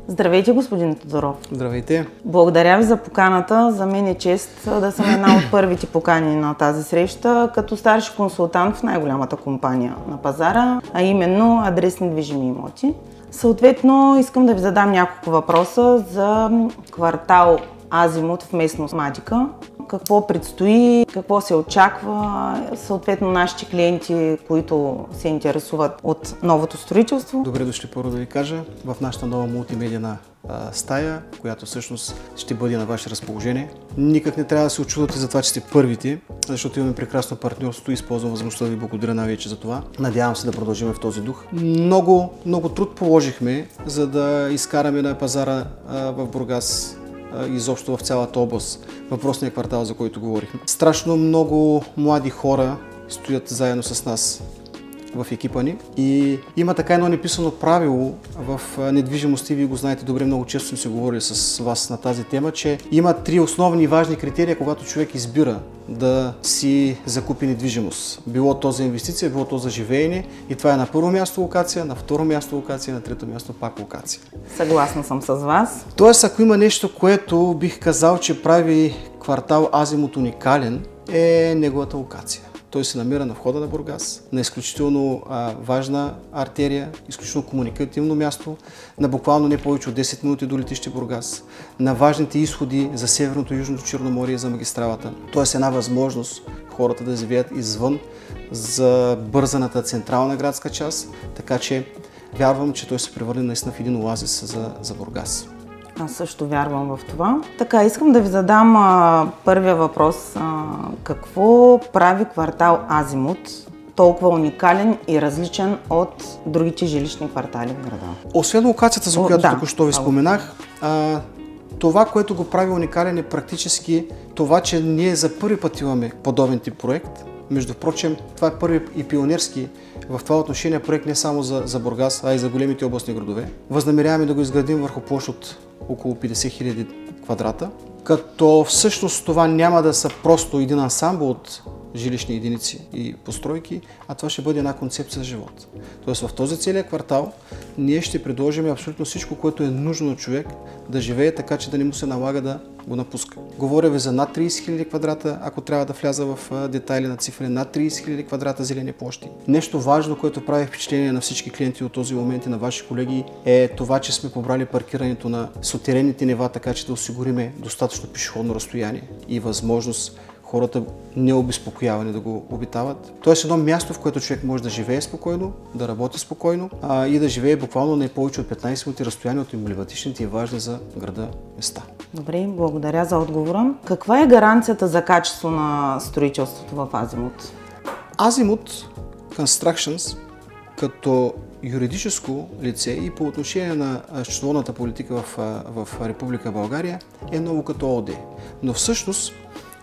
Здравейте, господин Тодоров. Здравейте. Благодаря ви за поканата. За мен е чест да съм една от първите покани на тази среща, като старши консултант в най-голямата компания на пазара, а именно Адрес недвижими имоти. Съответно, искам да ви задам няколко въпроса за квартал Азимут в местност Мадика. Какво предстои, какво се очаква, съответно нашите клиенти, които се интересуват от новото строителство. Добре дошли, първо да ви кажа, в нашата нова мултимедийна стая, която всъщност ще бъде на ваше разположение. Никак не трябва да се очудвате за това, че сте първите, защото имаме прекрасно партньорство и използвам възможността да ви благодаря най-вече за това. Надявам се да продължим в този дух. Много труд положихме, за да изкараме на пазара в Бургас, изобщо в цялата област, въпросния квартал, за който говорихме. Страшно много млади хора стоят заедно с нас в екипа ни и има така едно неписано правило в недвижимостта, вие го знаете добре, много често сме се говорили с вас на тази тема, че има три основни важни критерия, когато човек избира да си закупи недвижимост. Било то за инвестиция, било то за живеене и това е на първо място локация, на второ място локация, на трето място пак локация. Съгласна съм с вас. Тоест, ако има нещо, което бих казал, че прави квартал Азимут уникален, е неговата локация. Той се намира на входа на Бургас, на изключително важна артерия, изключително комуникативно място, на буквално не повече от 10 минути до летище Бургас, на важните изходи за Северното и Южното Черноморие, за магистралата. Тоест една възможност хората да живеят извън за бързаната централна градска част, така че вярвам, че той се превърне наистина в един оазис за Бургас. Аз също вярвам в това. Така, искам да ви задам първия въпрос. Какво прави квартал Азимут толкова уникален и различен от другите жилищни квартали в града? Освен локацията, за която току-що ви споменах, това, което го прави уникален, е практически това, че ние за първи път имаме подобен тип проект. Между прочим, това е първи и пионерски в това отношение проект не само за Бургас, а и за големите областни градове. Възнамеряваме да го изградим върху площ от около 50 000 квадрата, като всъщност това няма да са просто един ансамбъл от жилищни единици и постройки, а това ще бъде една концепция за живот. Тоест в този целия квартал ние ще предложим абсолютно всичко, което е нужно на човек да живее така, че да не му се налага да го напуска. Говоря ви за над 30 000 квадрата, ако трябва да вляза в детайли на цифри, над 30 000 квадрата зелени площи. Нещо важно, което прави впечатление на всички клиенти от този момент и на ваши колеги, е това, че сме побрали паркирането на сутеренните нива, така че да осигуриме достатъчно пешеходно разстояние и възможност хората необезпокоявани да го обитават. Тоест едно място, в което човек може да живее спокойно, да работи спокойно и да живее буквално не повече от 15 минути разстояние от емблематичните и важни за града места. Добре, благодаря за отговора. Каква е гаранцията за качество на строителството в Азимут? Азимут Constructions като юридическо лице и по отношение на счетоводната политика в Република България е много като ООД. Но всъщност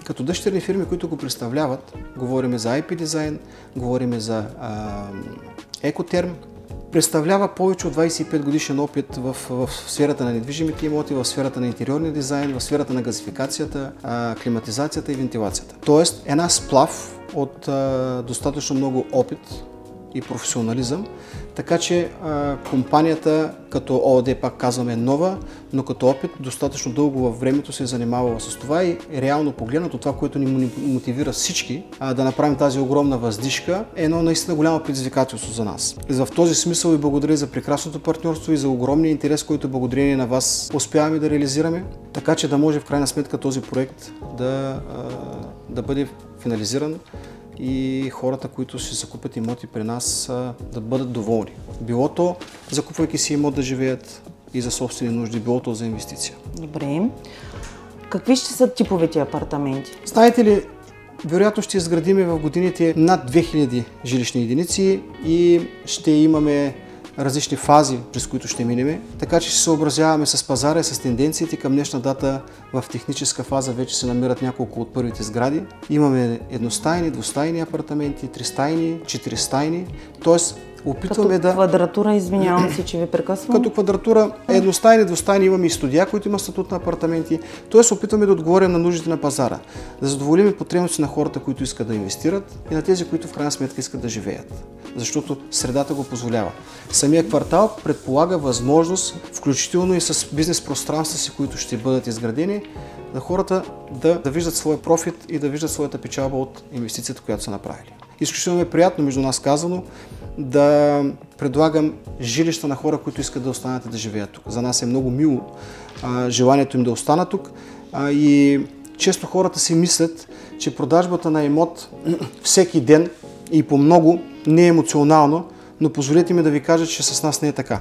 като дъщерни фирми, които го представляват, говорим за IP дизайн, говорим за Екотерм, представлява повече от 25 годишен опит в сферата на недвижимите имоти, в сферата на интериорния дизайн, в сферата на газификацията, климатизацията и вентилацията. Тоест една сплав от достатъчно много опит и професионализъм, така че компанията като ООД, пак казваме, нова, но като опит достатъчно дълго във времето се е занимавала с това и реално погледнато това, което ни мотивира всички да направим тази огромна въздишка, е едно наистина голямо предизвикателство за нас. И в този смисъл ви благодаря за прекрасното партньорство и за огромния интерес, който благодарение на вас успяваме да реализираме, така че да може в крайна сметка този проект да бъде финализиран и хората, които ще закупят имоти при нас, да бъдат доволни. Било то, закупвайки си имот, да живеят и за собствени нужди, било то за инвестиция. Добре. Какви ще са типовите апартаменти? Знаете ли, вероятно ще изградим в годините над 2000 жилищни единици и ще имаме различни фази, през които ще минем, така че ще се съобразяваме с пазара и с тенденциите. Към днешна дата в техническа фаза вече се намират няколко от първите сгради. Имаме едностайни, двустайни апартаменти, тристайни, четиристайни, т.е. опитваме като квадратура, извинявам се, че ви прекъсвам. Като квадратура, едностайни, двустайни, имаме и студия, които има статут на апартаменти. Т.е. опитваме да отговорим на нуждите на пазара, да задоволим потребности на хората, които искат да инвестират и на тези, които в крайна сметка искат да живеят. защото средата го позволява. Самия квартал предполага възможност, включително и с бизнес пространства си, които ще бъдат изградени, на хората да виждат своя профит и да виждат своята печалба от инвестицията, която са направили. Изключително е приятно, между нас казано, да предлагам жилища на хора, които искат да останат и да живеят тук. За нас е много мило желанието им да останат тук и често хората си мислят, че продажбата на имот всеки ден и по много не е емоционално, но позволете ми да ви кажа, че с нас не е така.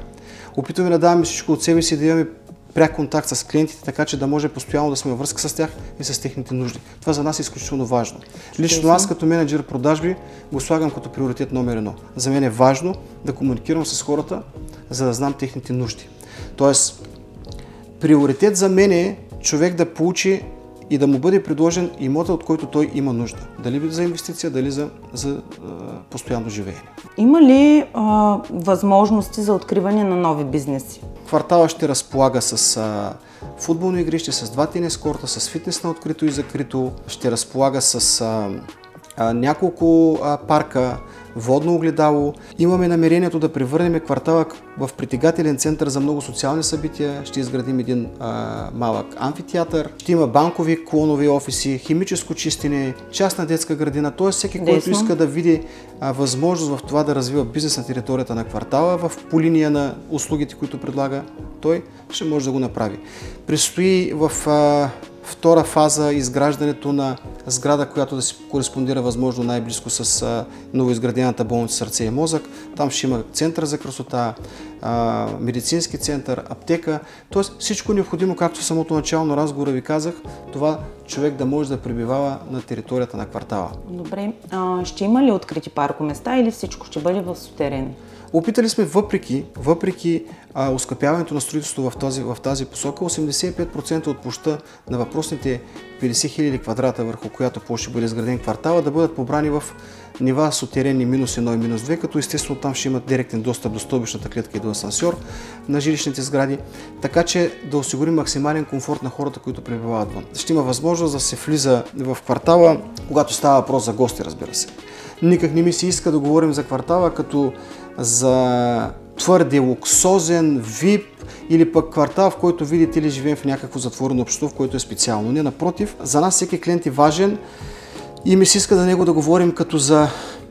Опитваме да даваме всичко от себе си, да имаме пряк контакт с клиентите, така че да може постоянно да сме във връзка с тях и с техните нужди. Това за нас е изключително важно. Лично аз като менеджер продажби го слагам като приоритет номер 1. За мен е важно да комуникирам с хората, за да знам техните нужди. Тоест, приоритет за мен е човек да получи и да му бъде предложен имота, от който той има нужда. Дали за инвестиция, дали за постоянно живеене. Има ли възможности за откриване на нови бизнеси? Квартала ще разполага с футболно игрище, с 2 тенис корта, с фитнес на открито и закрито. Ще разполага с няколко парка, водно огледало. Имаме намерението да превърнем квартала в притегателен център за много социални събития. Ще изградим един малък амфитеатър. Ще има банкови клонови офиси, химическо чистене, частна детска градина. Т.е. всеки, който иска да види възможност в това да развива бизнес на територията на квартала, по линия на услугите, които предлага, той ще може да го направи. Предстои в втора фаза изграждането на сграда, която да се кореспондира възможно най-близко с новоизградената болница Сърце и мозък. Там ще има център за красота, медицински център, аптека. Тоест всичко необходимо, както в самото начало на разговора ви казах, това човек да може да пребивава на територията на квартала. Добре. Ще има ли открити паркоместа или всичко ще бъде в сутерен? Опитали сме, въпреки оскъпяването на строителство в тази посока, 85% от площта на въпросните 50 000 квадрата, върху която площ ще бъде изграден квартала, да бъдат побрани в нива сутеренни -1 и -2, като естествено там ще имат директен достъп до стълбищната клетка и до асансьор на жилищните сгради, така че да осигурим максимален комфорт на хората, които пребивават вън. Ще има възможност да се влиза в квартала, когато става въпрос за гости, разбира се. Никак не ми се иска да говорим за квартала като за твърде луксозен, VIP или пък квартал, в който видите ли живеем в някакво затворено общество, в което е специално. Не, напротив, за нас всеки клиент е важен и ми се иска за него да говорим като за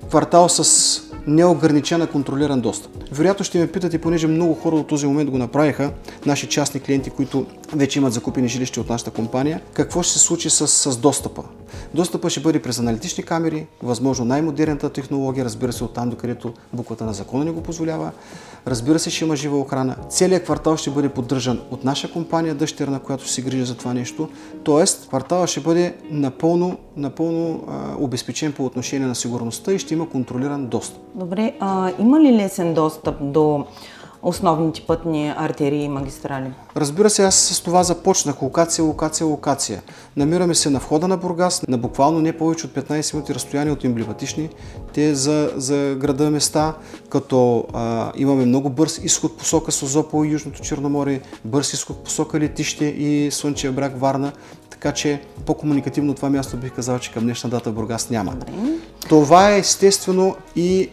квартал с неограничена контролиран достъп. Вероятно ще ме питате, понеже много хора до този момент го направиха, наши частни клиенти, които вече имат закупени жилища от нашата компания, какво ще се случи с достъпа? Достъпът ще бъде през аналитични камери, възможно най-модерната технология, разбира се, оттам, докъдето буквата на закона не го позволява. Разбира се, ще има жива охрана. Целият квартал ще бъде поддържан от наша компания, дъщерна, която се грижи за това нещо. Тоест, кварталът ще бъде напълно обезпечен по отношение на сигурността и ще има контролиран достъп. Добре, има ли лесен достъп до основните пътни артерии и магистрали? Разбира се, аз с това започнах. Локация. Намираме се на входа на Бургас, на буквално не повече от 15 минути разстояние от емблематични те за града места, като имаме много бърз изход посока Созопол и Южното Черноморие, бърз изход посока Летище и Слънчев бряг Варна, така че по-комуникативно това място бих казал, че към днешна дата Бургас няма. Това е естествено и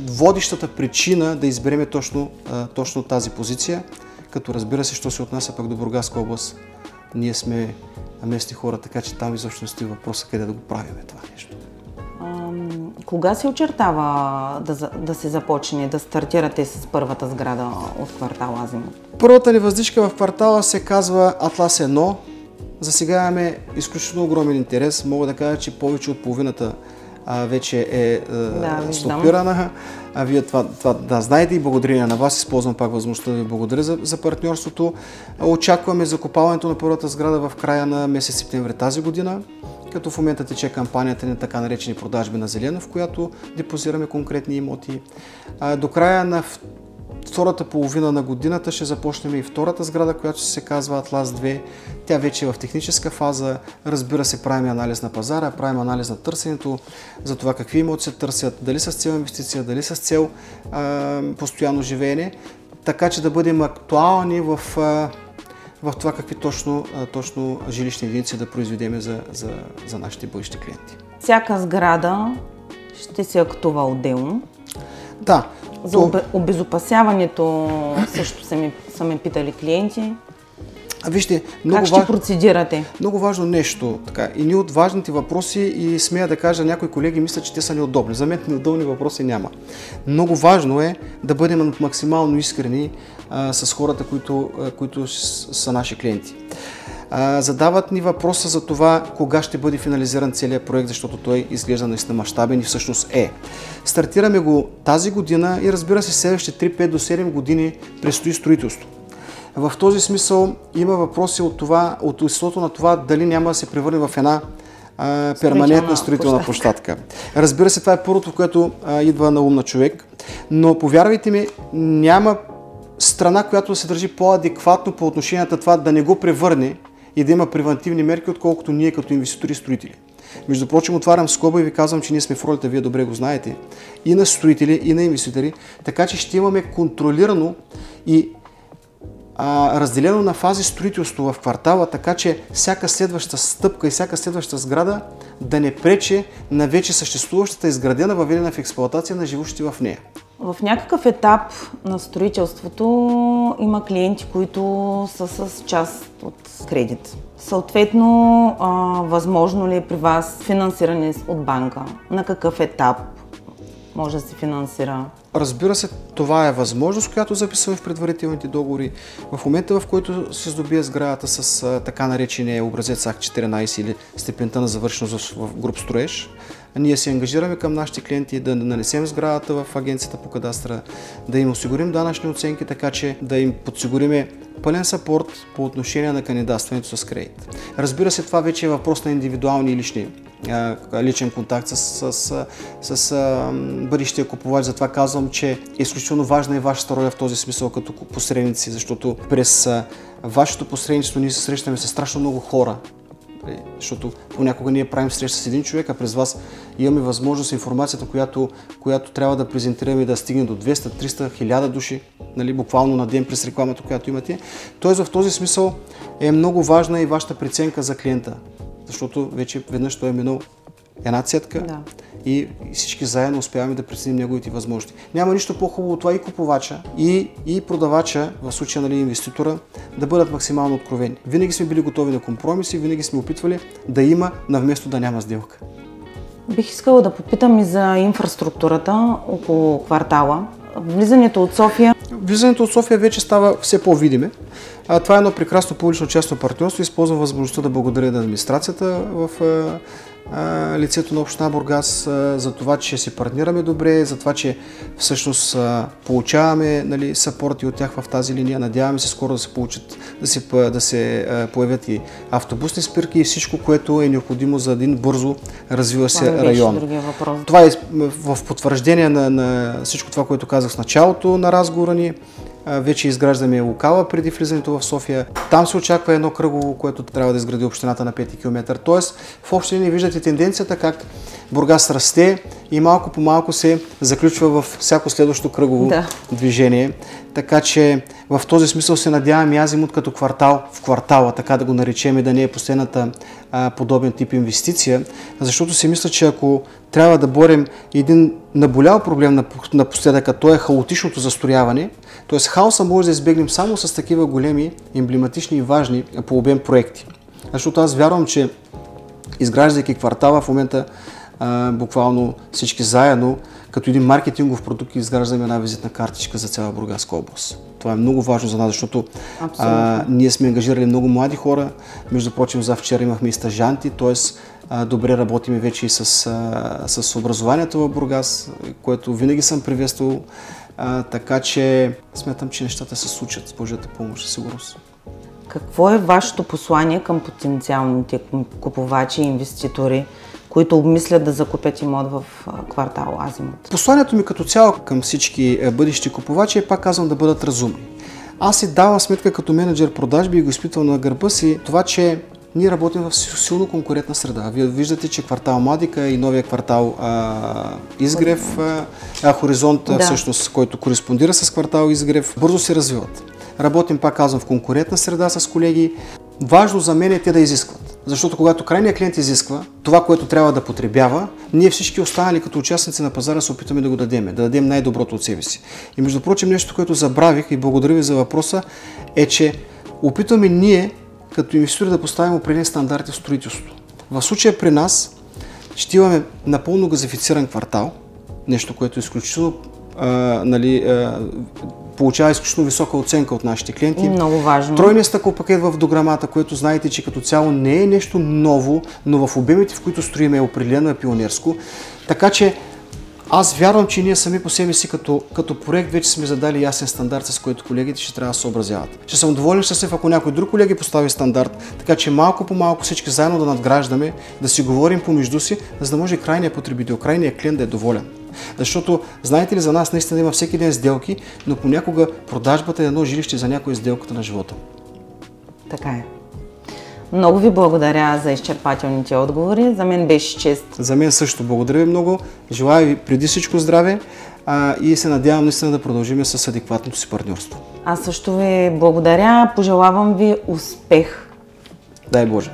водещата причина да избереме точно тази позиция, като разбира се, що се отнася пък до Бургаска област, ние сме местни хора, така че там изобщо не стои въпроса къде да го правим това нещо. Кога се очертава да се започне, да стартирате с първата сграда от квартал Азимут? Първата ни въздишка в квартала се казва Атлас 1. За сега имаме изключително огромен интерес. Мога да кажа, че повече от половината вече е стопирана. Вие това да знаете и благодарение на вас използвам пак възможността да ви благодаря за партньорството. Очакваме закупаването на първата сграда в края на месец септември тази година, като в момента тече кампанията на така наречени продажби на зелено, в която депозираме конкретни имоти. До края на втората половина на годината ще започнем и втората сграда, която се казва Атлас 2. Тя вече е в техническа фаза. Разбира се, правим анализ на пазара, правим анализ на търсенето, за това какви имоти се търсят, дали с цел инвестиция, дали с цел постоянно живеене, така че да бъдем актуални в това какви точно жилищни единици да произведем за нашите бъдещи клиенти. Всяка сграда ще се актува отделно. Да. За обезопасяването също са ме питали клиенти. Вижте, как ще процедирате? Много важно нещо. Така, едни от важните въпроси, и смея да кажа, някои колеги мислят, че те са неудобни. За мен неудобни въпроси няма. Много важно е да бъдем максимално искрени с хората, които са наши клиенти. Задават ни въпроса за това кога ще бъде финализиран целият проект, защото той изглежда наистина мащабен и всъщност е. Стартираме го тази година и разбира се, следващите 3-5 до 7 години предстои строителство. В този смисъл има въпроси от естеството на това дали няма да се превърне в една перманентна строителна площадка. Разбира се, това е първото, което идва на ум на човек, но повярвайте ми, няма страна, която се държи по-адекватно по отношение на това да не го превърне и да има превентивни мерки, отколкото ние като инвеститори и строители. Между прочим, отварям скоба и ви казвам, че ние сме в ролята, вие добре го знаете, и на строители, и на инвеститори, така че ще имаме контролирано и разделено на фази строителство в квартала, така че всяка следваща стъпка и всяка следваща сграда да не пречи на вече съществуващата изградена, въведена в експлоатация на живущите в нея. В някакъв етап на строителството има клиенти, които са с част от кредит. Съответно, възможно ли е при вас финансиране от банка? На какъв етап може да се финансира? Разбира се, това е възможност, която записваме в предварителните договори. В момента, в който се здобие сградата с така наречения образец Акт 14 или степента на завършеност в груб строеж, ние се ангажираме към нашите клиенти да нанесем сградата в агенцията по кадастра, да им осигурим данъчни оценки, така че да им подсигуриме пълен съпорт по отношение на кандидатстването с кредит. Разбира се, това вече е въпрос на индивидуални и личен контакт с бъдещия купувач. Затова казвам, че е изключително важна и вашата роля в този смисъл като посредници, защото през вашето посредничество ние се срещаме с страшно много хора. Защото понякога ние правим среща с един човек, а през вас имаме възможност информацията, която трябва да презентираме, да стигне до 200, 300, 1000 души, нали, буквално на ден през рекламата, която имате. Тоест в този смисъл е много важна и вашата преценка за клиента, защото вече веднъж той е минал една цетка и всички заедно успяваме да преценим неговите възможности. Няма нищо по-хубаво от това и купувача, и продавача, в случая нали, инвеститора, да бъдат максимално откровени. Винаги сме били готови на компромиси, винаги сме опитвали да има, навместо да няма сделка. Бих искала да попитам и за инфраструктурата около квартала. Влизането от София? Влизането от София вече става все по-видиме. Това е едно прекрасно публично-частно партньорство. Използвам възможността да благодаря на администрацията в лицето на община Бургас за това, че се партнираме добре, за това, че всъщност получаваме нали, съпорти от тях в тази линия. Надяваме се скоро да се получат, да се появят и автобусни спирки и всичко, което е необходимо за един бързо развива се район. Това е в потвърждение на всичко това, което казах в началото на разговора ни. Вече изграждаме локала преди влизането в София. Там се очаква едно кръгово, което трябва да изгради общината на 5 км. Тоест, в общи линии виждате тенденцията как Бургас расте и малко по малко се заключва в всяко следващо кръгово движение. Така че в този смисъл се надявам и Азимут като квартал в квартала, така да го наречем, да не е последната подобен тип инвестиция, защото си мисля, че ако трябва да борим един наболял проблем напоследък, а то е хаотичното застрояване, т.е. хаоса може да избегнем само с такива големи, емблематични и важни по обем проекти. Защото аз вярвам, че изграждайки квартала в момента буквално всички заедно, като един маркетингов продукт, изграждаме една визитна картичка за цяла Бургаска област. Това е много важно за нас, защото ние сме ангажирали много млади хора. Между прочим, за вчера имахме и стажанти, т.е. добре работиме вече и с образованието в Бургас, което винаги съм приветствал. Така че смятам, че нещата се случат с Божията помощ, със сигурност. Какво е вашето послание към потенциалните купувачи и инвеститори, които обмислят да закупят имот в квартал Азимут? Посланието ми като цяло към всички бъдещи купувачи е, пак казвам, да бъдат разумни. Аз си давам сметка като менеджер продажби и го изпитвам на гърба си това, че ние работим в силно конкурентна среда. Вие виждате, че квартал Младика и новия квартал Изгрев, Хоризонт, всъщност, който кореспондира с квартал Изгрев, бързо се развиват. Работим, пак казвам, в конкурентна среда с колеги. Важно за мен е те да изискват. Защото когато крайният клиент изисква това, което трябва да потребява, ние всички останали като участници на пазара се опитаме да го дадем, да дадем най-доброто от себе си. И между прочим, нещо, което забравих и благодаря ви за въпроса, е, че опитваме ние като инвеститори да поставим определени стандарти в строителството. В случая при нас ще имаме напълно газифициран квартал, нещо, което е изключително получава изключително висока оценка от нашите клиенти. Много важно. Тройният стъклопакет в дограмата, което знаете, че като цяло не е нещо ново, но в обемите, в които строим, е определено е пионерско. Така че аз вярвам, че ние сами по себе си като проект вече сме задали ясен стандарт, с който колегите ще трябва да се съобразяват. Ще съм доволен щастлив, ако някой друг колеги постави стандарт, така че малко по малко всички заедно да надграждаме, да си говорим помежду си, за да може крайният потребител, крайният клиент да е доволен. Защото, знаете ли, за нас наистина има всеки ден сделки, но понякога продажбата е едно жилище, за някоя сделката на живота. Така е. Много ви благодаря за изчерпателните отговори. За мен беше чест. За мен също. Благодаря ви много. Желая ви преди всичко здраве и се надявам наистина да продължим с адекватното си партньорство. Аз също ви благодаря. Пожелавам ви успех. Дай Боже!